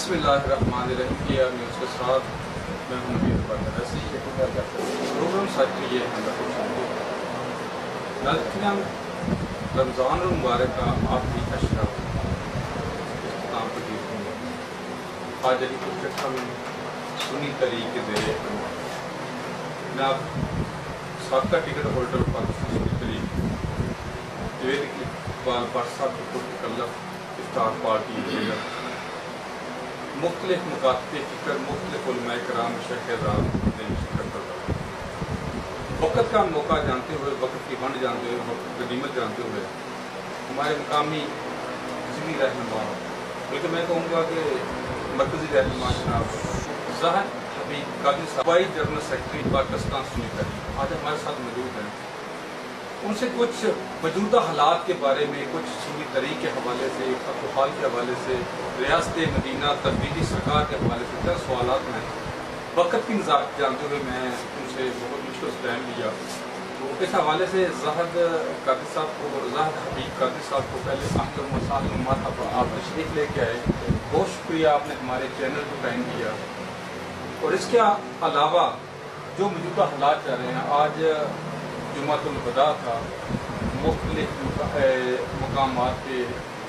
बिस्मिल्लाहिर्रहमानिर्रहीम किया न्यूज़ के साथ मैं हूँ नबीर बकर। ऐसे ही प्रोग्राम साथ ये है नाज़रीन, रमज़ान मुबारक का आखिरी अशरा इख्तिताम पजीर होंगे। आज अली कुछ हम सुनी तरीके दे मैं आप सबका टिकट होल्डर पाकिस्तान सुनी तरीके जवेद इकबाल बादशाह को कल्लफ इफ्तार पार्टी मुख्तलिफ मुकातबे फ़िक्र मुख्तलिफ उलमाए कराम शहज़ाद वक़्त का मौका जानते हुए, वक़्त की वंड जानते हुए, वक़्त की गनीमत जानते हुए हमारे मुकामी ज़िली रहनुमा, बल्कि मैं कहूँगा कि मरकज़ी रहनुमा जनाब Zahid Habib Qazi sahab, vice general secretary Pakistan Sunni Tehreek आज हमारे साथ मौजूद हैं। उनसे कुछ मौजूदा हालात के बारे में, कुछ सुन्नी तहरीक के हवाले से, अक़वाल के हवाले से, रियासत मदीना तब्दीली सरकार के हवाले से क्या सवालात हैं। वक़्त की नज़ाकत जानते हुए मैं उनसे बहुत मुश्किल से टाइम लिया, तो इस हवाले से ज़ाहिद कादी साहब को, ज़ाहिद हबीब कादी साहब को पहले अहमद मसाल मरहबा, आप तशरीफ़ लेके आए, बहुत शुक्रिया आपने हमारे चैनल को टाइम दिया। और इसके अलावा जो मौजूदा हालात जा रहे हैं, आज जुमातुल वदा था, मुख्तलिफ मकामात पे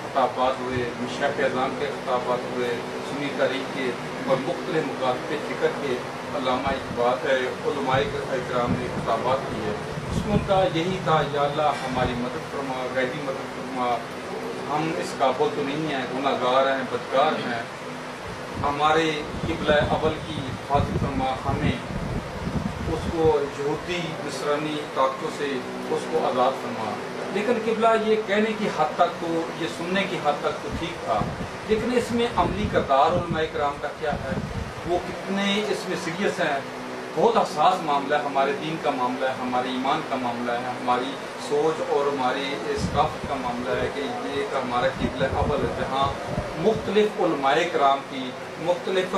खिताबात हुए, शाह अज़ाम के खिताबात हुए, सुन्नी तहरीक के और मुख्तलिफ मुकातबे फ़िक्र के अल्लामा उलमाए इकराम ने खिताबात किए। उसमें उनका यही था, या अल्लाह हमारी मदद फरमा, गैरी मदद फरमा, हम इस काबिल तो नहीं हैं, गुनाहगार हैं, बदकार हैं, हमारे क़िबला अव्वल की हिफाज़त फरमा, हमें उसको यहूदी नसरानी ताकतों से उसको आज़ाद फरमा। लेकिन क़िबला ये कहने की हद तक तो, ये सुनने की हद तक तो ठीक था, लेकिन इसमें अमली किरदार उलमाए किराम का क्या है, वो कितने इसमें सीरियस हैं। बहुत हसास मामला है, हमारे दीन का मामला है, हमारे ईमान का मामला है, हमारी सोच और हमारी सकाफ़त का मामला है कि ये एक हमारा क़िबला अव्वल है, जहाँ मुख्तलिफ उलमाए किराम की, मुख्तलिफ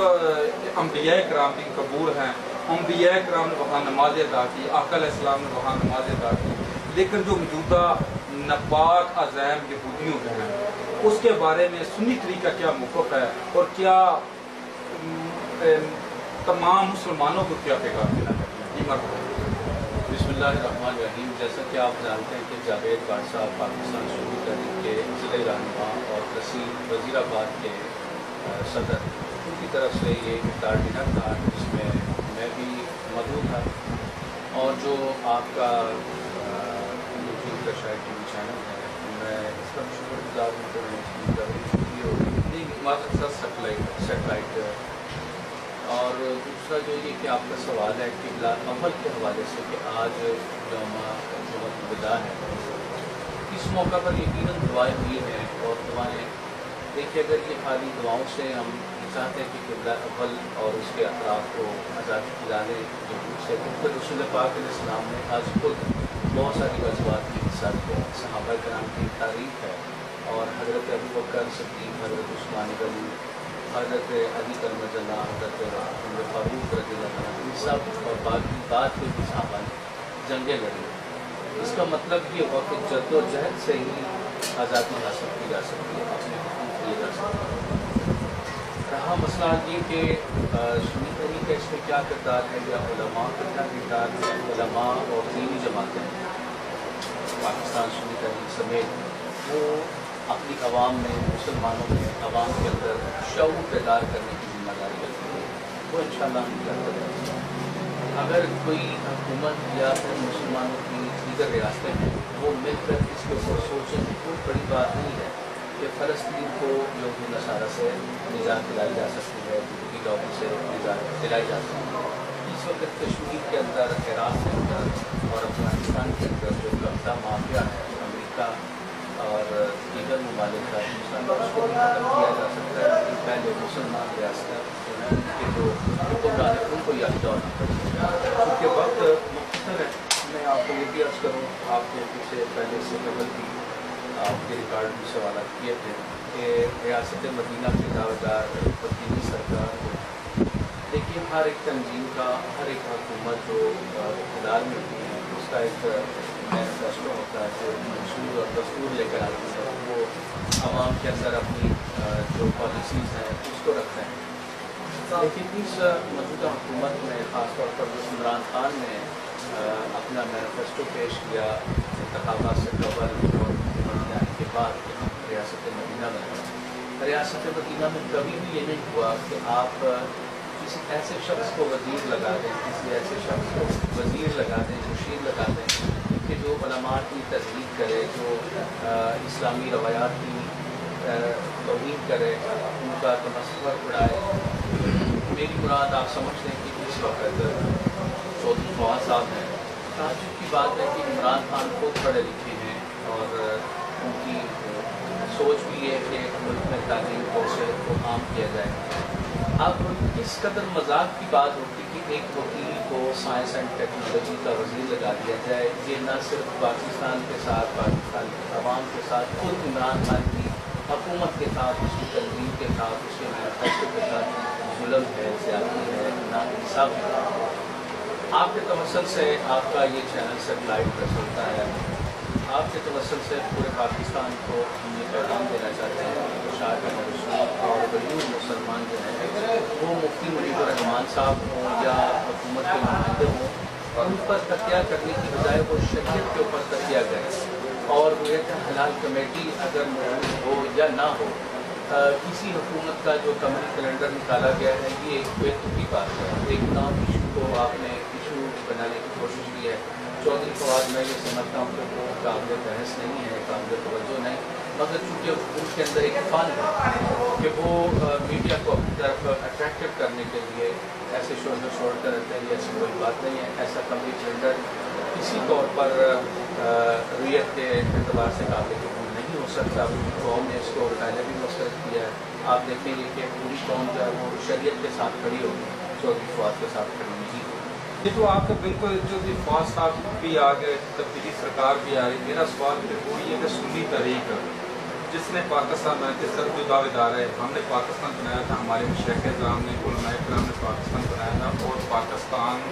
अंबिया किराम की कबूर हैं। अंबिया किराम ने वहाँ नमाज अदा की, आका अलैहिस्सलाम ने वहाँ नमाज अदा की, लेकिन जो मौजूदा नापाक अज़ैम यहूदियों के हैं उसके बारे में सुन्नी तहरीक का क्या मौक़िफ़ है और क्या तमाम मुसलमानों को क्या पैगाम देना चाहिए। बिस्मिल्लाहिर्रहमानिर्रहीम। जैसा कि आप जानते हैं कि जावेद बादशाह पाकिस्तान सुन्नी तहरीक के ज़िले रहनुमा और तहसील वज़ीराबाद के सदर, उनकी तरफ से ये इफ्तार डिनर था जिसमें मैं भी मौजूद था। और जो आपका यूट्यूब का शायद टी वी चैनल है, मैं इसका शुक्रगुज़ार हूँ कि मैंने कवरेज की और सेटेलाइट। और दूसरा जो ये कि आपका सवाल है क़िबला अव्वल के हवाले से कि आज जुमातुल वदा है, इस मौका पर यकीनन दुआएं हुई हैं। और दुआएं देखिए, अगर ये खाली दुआओं से हम चाहते हैं कि क़िबला अव्वल और उसके अतराफ़ को आज़ाद दिलाने से, फिर रसूल पाक अलैहिस्सलाम ने आज खुद बहुत सारी गज़वात की हिस्सात को सहाबा किराम की तारीफ़ है। और हज़रत अबू बकर सिद्दीक़, हज़रत उस्मान गनी, हज़रत अली करमल्लाह, हज़रत उमर फारूक रज़ियल्लाहु अन्हु, इन सब और बाकी बात के भी सहाबा ने जंगें लड़ी। इसका मतलब ये हुआ कि जद्दोजहद से ही आज़ादी हासिल की जा सकती है, अपने हुकूक किए जा सकते हैं। रहा मसला ये कि सुन्नी तहरीक का इसमें क्या किरदार है या उलमा का क्या किरदार है। उलमा और दीनी जमातें पाकिस्तान सुन्नी तहरीक समेत वो अपनी आवाम में, मुसलमानों में, आवाम के अंदर शऊर पैदा करने की जिम्मेदारी रखती है। वो इंशाअल्लाह हम करते हैं। अगर कोई हुकूमत या फिर मुसलमानों की दीगर रियासतें हैं, वो मिलकर इसके ऊपर सोचें, कोई बड़ी बात नहीं है कि फ़लस्तीन को यहूदी नसारा से निजात दिलाई जा सकती है, यहूदी लोगों से निजात दिलाई जा सकती है। इस वक्त कश्मीर के अंदर, इराक़ के अंदर और अफगानिस्तान के अंदर जो कब्ज़ा माफिया है, अमेरिका और दीगर ममालिक का उसको भी खत्म किया जा सकता है कि पहले मुसलमान रियासतें जो हैं उनके जो हुक्मरान हैं उनको यकजा होना पड़ेगा। चूँकि वक्त मुख्तर है, मैं आपको ये भी अर्ज़ करूँ, आपने पीछे पहले से कबल भी आपके रिकॉर्ड में सवाल किए थे कि रियासत मदीना के दावेदार मदीनी सरकार को देखिए, हर एक तंजीम का, हर एक हुकूमत जो इक़्तिदार में होती है उसका एक मैनिफेस्टो होता है, जो मंशूर और दस्तूर लेकर आती है, वो आवाम के अंदर अपनी जो पॉलिसीज़ हैं उसको रखते हैं। लेकिन इस मौजूदा हुकूमत में ख़ासतौर पर जो इमरान खान ने अपना मैनिफेस्टो पेश किया इंतखाबात से कबल और जाने के बाद कि हम रियासत मदीना में हैं, रियासत मदीना में कभी भी ये नहीं हुआ कि आप किसी ऐसे शख्स को वज़ीर लगा दें, किसी ऐसे शख्स को वज़ीर लगा दें, मुशीर लगा दें कि जो उलमा की तस्दीक करे, जो इस्लामी रवायात की तौहीन करे, उनका तमस्सुर उड़ाए। मेरी मुराद आप समझ लें कि इस वक्त चौधरी फवाद साहब हैं। ताज्जुब की बात है कि इमरान खान खुद पढ़े लिखे हैं और उनकी सोच भी है कि मुल्क में तालीम को आम किया जाए। अब इस कदर मजाक की बात होती कि एक वकील को साइंस एंड टेक्नोलॉजी का वज़ीर लगा दिया जाए, ये न सिर्फ पाकिस्तान के साथ, पाकिस्तान के अवाम के साथ, खुद इमरान खान की हुकूमत के साथ, उसकी तंजीम के साथ, उसके मैनिफेस्टो के साथ जुल्म है, ज़्यादती है, नाइंसाफ़ी है। आपके तवस्सुल से आपका ये चैनल सेटेलाइट पर चलता है, आपके तवस्सुल से पूरे पाकिस्तान को हम ये पैगाम देना चाहते हैं कि शाहिद रसूल और वलीउल मुसलमान जो हैं वो मुफ्ती मुनीबुर रहमान साहब हों या हुकूमत के नुमाइंदे हों, उन पर तकिया करने की बजाय वो शरीयत के ऊपर तकिया करें और रुयत हलाल कमेटी अगर मौजूद हो या ना हो, किसी हुकूमत का जो कमरी कैलेंडर निकाला गया है ये एक बेतुकी बात है। एक नॉन इशू को आपने इशू बनाने की कोशिश की है। चौधरी फवाद मैं ये समझता हूँ कि वो काबिल बहस नहीं है, काबिल तवज्जो नहीं, मगर चूँकि उनके अंदर एक फन है कि वो मीडिया को अपनी तरफ अट्रैक्टिव करने के लिए ऐसे शोर छोड़ते रहते हैं। ये ऐसी कोई बात नहीं है। ऐसा कमरी कैलेंडर किसी तौर पर रुयत के एतबार से काबिल नहीं हो सकता। कौम ने इसको पहले भी मुस्तरद किया है। आप देखेंगे कि पूरी कौम जो है वो शरीयत के साथ खड़ी होगी, चौधरी फवाद के साथ खड़ी नहीं होगी। ये तो आपका बिल्कुल चौधरी फवाद साहब भी आ गए, तब्दीली सरकार भी आ रही। मेरा सवाल फिर वही है कि सुन्नी तहरीक जिसने पाकिस्तान बनाया थे, सब जो दावेदार है, हमने पाकिस्तान बनाया था, हमारे मुशैख़ इज़ाम ने, उलमाए किराम ने पाकिस्तान बनाया था और पाकिस्तान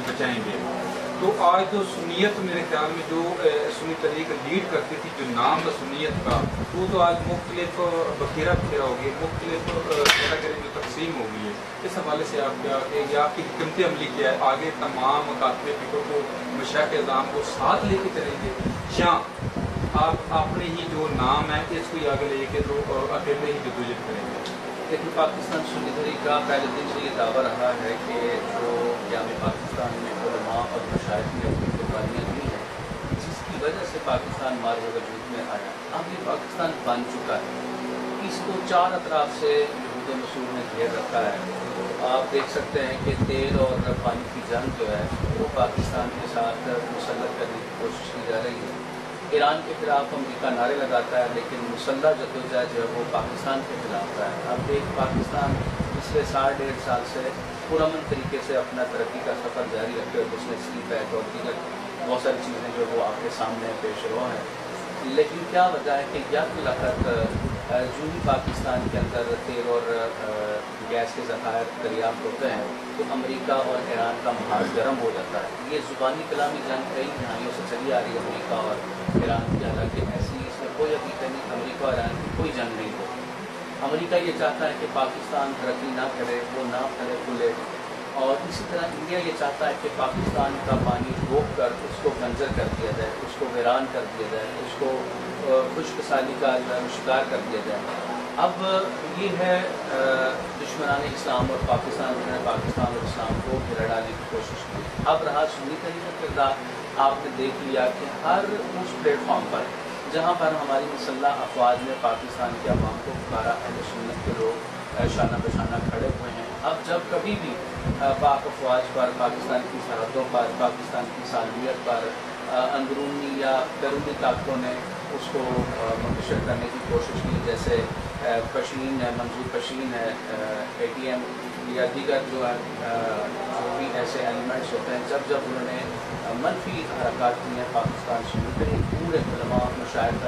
बचाएंगे। तो आज जो सुन्नियत मेरे ख्याल में जो सुन्नी तहरीक लीड करती थी, जो नाम था सुन्नियत का, वो तो आज मुख्तलिफ बखेरा बखेरा हो गई, मुख्तलिफ जो तकसीम हो गई है। इस हवाले से आप क्या कि आपकी हिकमत अमली क्या है? आगे तमाम मुकातबे फिक्र को, मुशैख़ इज़ाम को साथ लेके चलेंगे या आप अपने ही जो नाम है इसको ही आगे लेके तो अकेले ही जद्दोजहद करेंगे? लेकिन पाकिस्तान सुन्नी तहरीक का पहले दिन से ये दावा रहा है कि जो क़याम पाकिस्तान में उलमा और मशाइख ने अपनी कुर्बानियाँ दी हैं, जिसकी वजह से पाकिस्तान मार वजूद में आया। अब ये पाकिस्तान बन चुका है, इसको चार अतराफ से यहूद मसूर ने घेर रखा है। आप देख सकते हैं कि तेल और पानी की जंग जो है वो पाकिस्तान के साथ मुसल्लत करने की कोशिश की जा रही है। ईरान के खिलाफ अमेरिका नारे लगाता है, लेकिन मुसल्लह जद्दोजहद जो है वो पाकिस्तान के खिलाफ है। अब एक पाकिस्तान पिछले 1.5 साल से पुरअमन तरीके से अपना तरक्की का सफ़र जारी रखे हुए, उसने सी पैक और दीगर बहुत सारी चीज़ें जो वो आपके सामने पेश रो हैं। लेकिन क्या वजह है कि यकलखत जो ही पाकिस्तान के अंदर तेल और गैस के ज़खायर दरियाफ्त होते हैं तो अमेरिका और ईरान का महाज गर्म हो जाता है। ये ज़ुबानी कलामी जंग कई दहाइयों से चली आ रही है अमेरिका और ईरान की, हालांकि ऐसी इसमें कोई हकीकत नहीं, अमेरिका और ईरान की कोई जंग नहीं होती। अमेरिका ये चाहता है कि पाकिस्तान तरक्की ना करे, वो ना फले फूले, और इसी तरह इंडिया ये चाहता है कि पाकिस्तान का पानी रोक कर उसको बंजर कर दिया जाए, उसको वीरान कर दिया जाए, उसको खुशकसाली का शिकार कर दिया जाए। अब ये है दुश्मनान इस्लाम और पाकिस्तान ने पाकिस्तान और इस्लाम को गिरा डालने की कोशिश की। अब रहा सुन्नी तहरीक का किरदार, आपने देख लिया कि हर उस प्लेटफॉर्म पर जहाँ पर हमारी मुसल्लह अफवाज ने पाकिस्तान के अवाम को पुकारा, अहले सुन्नत के लोग शाना बशाना खड़े हुए हैं। अब जब कभी भी पाक अफवाज पर, पाकिस्तान की सरहदों पर, पाकिस्तान की सालमियत पर अंदरूनी या बैरूनी ताकतों ने उसको मुंतशिर करने की कोशिश की, जैसे पशीन है, मंजूर पशीन है, ATM या दीगर जो है जो भी ऐसे एलिमेंट्स होते हैं, जब जब उन्होंने मनफी हरकत की हैं पाकिस्तान से पूरे उलमा मुशाइख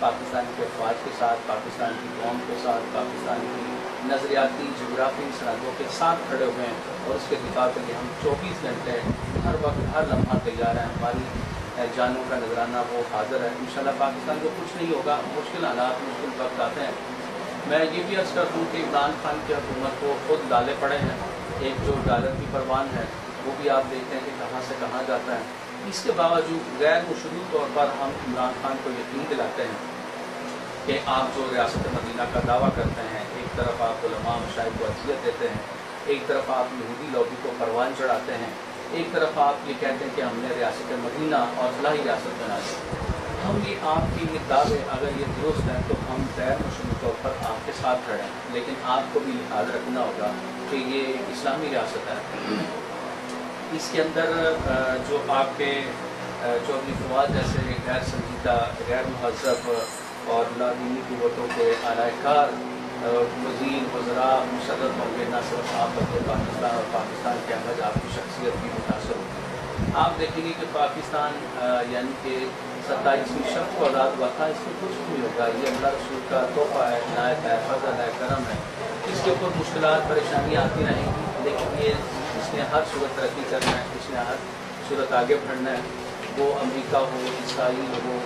पाकिस्तान के अफवाज के साथ, पाकिस्तान की कौम के साथ, पाकिस्तान की नज़रियाती जोग्राफी सरहदों के साथ खड़े हुए हैं और उसके दिफा के लिए हम 24 घंटे हर वक्त हर लम्हा तैयार हैं। हमारी جانوں کا نذرانہ وہ حاضر ہے. انشاءاللہ پاکستان کو کچھ نہیں ہوگا. مشکل حالات مشکل وقت آتے ہیں. میں یہ بھی عرض کر دوں کہ عمران خان کی حکومت کو خود ڈالے پڑے ہیں. ایک جو ڈالر کی پروان ہے وہ بھی آپ دیکھتے ہیں کہ کہاں سے کہاں جاتا ہے. اس کے باوجود غیر مشروط طور پر ہم عمران خان کو یقین دلاتے ہیں کہ آپ جو ریاست مدینہ کا دعویٰ کرتے ہیں، ایک طرف آپ علماء مشائخ کو اذیت دیتے ہیں، ایک طرف آپ یہودی لوگوں کو پروان چڑھاتے ہیں، ایک طرف آپ یہ کہتے ہیں کہ ہم نے ریاست مدینہ اور فلاحی ریاست بنا دی. ہم یہ آپ کی یہ دعوے اگر یہ درست ہیں تو ہم غیر مشروط طور پر آپ کے ساتھ کھڑے ہیں، لیکن آپ کو بھی لحاظ رکھنا ہوگا کہ یہ ایک اسلامی ریاست ہے. اس کے اندر جو آپ کے چودھری فواد جیسے غیر سنجیدہ، غیر مہذب اور لادینی قوتوں کے اعلی کار وزیر وزراء مشرف ہوں گے، نہ صرف آپ بلکہ پاکستان اور پاکستان کے اندر آپ کی شخصیت بھی متاثر ہوگی. آپ دیکھیں گے کہ پاکستان یعنی کہ 27ویں شخص کو آزاد ہوا تھا. اس میں کچھ نہیں ہوگا. یہ اللہ رسول کا تحفہ ہے، عنایت ہے، فضل ہے، کرم ہے. اس کے اوپر مشکلات پریشانیاں آتی رہیں گی، لیکن یہ اس نے ہر صورت ترقی کرنا ہے، اس نے ہر صورت آگے بڑھنا ہے. وہ امریکہ ہو، اسرائیل ہو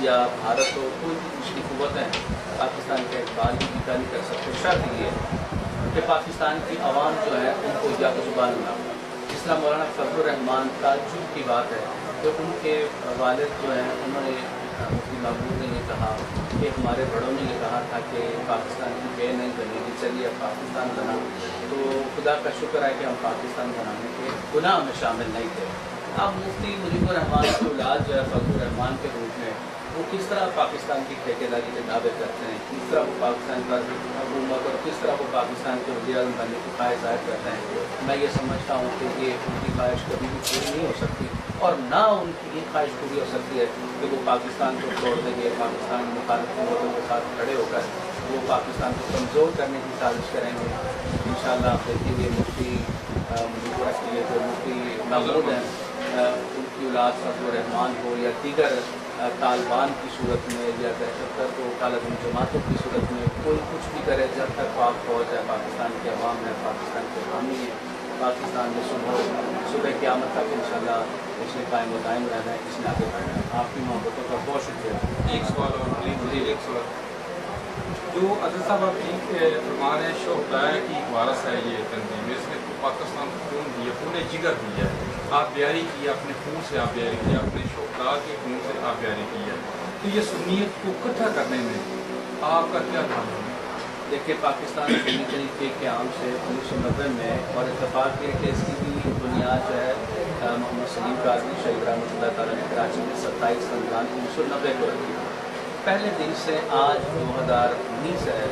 یا بھارت ہو، کوئی بھی دوسری قوتیں پاکستان کے اقبال کی پیدا نہیں کر سکتے. شرط یہ ہے کہ پاکستان کی عوام جو ہے ان کو یا زبان نہ. جس طرح مولانا فضل الرحمان تعجب کی بات ہے کہ ان کے والد جو ہیں انہوں نے مفتی محمود نے یہ کہا کہ ہمارے بڑوں نے یہ کہا تھا کہ پاکستان کی بے نہیں بنے گی، چلیے اب پاکستان بنا. تو خدا کا شکر ہے کہ ہم پاکستان بنانے کے گناہ میں شامل نہیں تھے. اب مفتی مجیب الرحمان کی اولاد جو ہے فضل الرحمان کے روپ میں وہ کس طرح پاکستان کی ٹھیکیداری کے دعوے کرتے ہیں، کس طرح وہ پاکستان پر حکومت اور کس طرح وہ پاکستان کے وزیر اعظم بننے کی خواہش ظاہر کرتے ہیں. میں یہ سمجھتا ہوں کہ یہ ان کی خواہش کبھی بھی پوری نہیں ہو سکتی، اور نہ ان کی یہ خواہش پوری ہو سکتی ہے کہ وہ پاکستان کو چھوڑ دیں گے. پاکستان مخالف قوتوں کے ساتھ کھڑے ہو کر وہ پاکستان کو کمزور کرنے کی سازش کریں گے. انشاءاللہ آپ دیکھیں گے مفتی جو مفتی محمود ہیں ان کی اولاد فضل الرحمان ہو یا دیگر طالبان کی صورت میں یا دہشت گرد و کالعدم جماعتوں کی صورت میں کوئی کچھ بھی کرے، جب تک پاک فوج ہے، پاکستان کے عوام ہے، پاکستان کے حامی ہے، پاکستان میں صبح قیامت تک انشاءاللہ اس نے قائم و دائم رہنا ہے، اس نے آگے بڑھنا ہے. آپ کی محبتوں کا بہت شکریہ. ایک سوال اور پلیز ایک سوال. جو عدل صاحب آپ ٹھیک فرما رہے ہیں، شہداء کی وارث ہے یہ تنظیم، اس نے پاکستان کو خون دیا، خون جگر دیا ہے، آپ بیاری کی، اپنے خون سے آپ بیاری کی، اپنے شہداء کے خون سے آپ بیاری کی ہے. تو یہ سنیت کو اکٹھا کرنے میں آپ کا کیا کام ہے؟ دیکھیے پاکستان سنی طریقے کے عام سے 1990 میں، اور اتفاق یہ کہ اس کی بھی بنیاد جو ہے محمد سلیم قاضی شہید رحمۃ اللہ تعالیٰ نے کراچی میں 27 رمضان 1990 کو رکھی. پہلے دن سے آج 2019 ہے،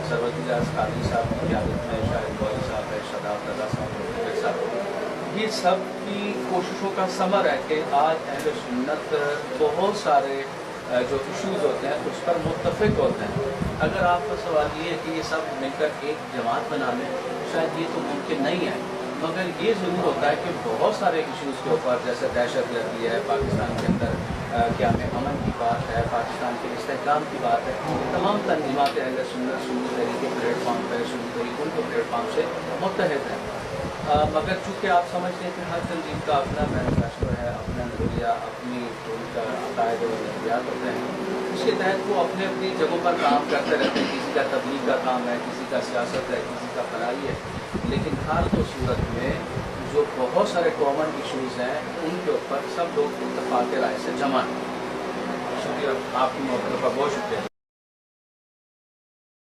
سرور اجاز قاضی صاحب کی قیادت میں شاہد غوری صاحب ہے، شاداب رضا صاحب، یہ سب کی کوششوں کا ثمر ہے کہ آج اہل سنت بہت سارے جو ایشوز ہوتے ہیں اس پر متفق ہوتے ہیں. اگر آپ کا سوال یہ ہے کہ یہ سب مل کر ایک جماعت بنا لیں، شاید یہ تو ممکن نہیں ہے، مگر یہ ضرور ہوتا ہے کہ بہت سارے ایشوز کے اوپر، جیسے دہشت گردی ہے، پاکستان کے اندر قیام امن کی بات ہے، پاکستان کے استحکام کی بات ہے، تمام تنظیمات اہل سنت سنی طریقے پلیٹ فارم پہ، سنی طریقوں کے پلیٹ فارم سے متحد ہیں. مگر چونکہ آپ سمجھتے ہیں کہ ہر تنظیم کا اپنا مینوفیکچر ہے، اپنا نظریہ، اپنی ان کا عقائد و نظریات ہوتے ہیں، اس کے تحت وہ اپنے اپنی جگہوں پر کام کرتے رہتے ہیں. کسی کا تبلیغ کا کام ہے، کسی کا سیاست ہے، کسی کا فلاحی ہے، لیکن ہر تو صورت میں جو بہت سارے کامن ایشوز ہیں ان کے اوپر سب لوگ اتفاق رائے سے جمع ہیں. شکریہ. آپ کی محبت کا بہت شکریہ.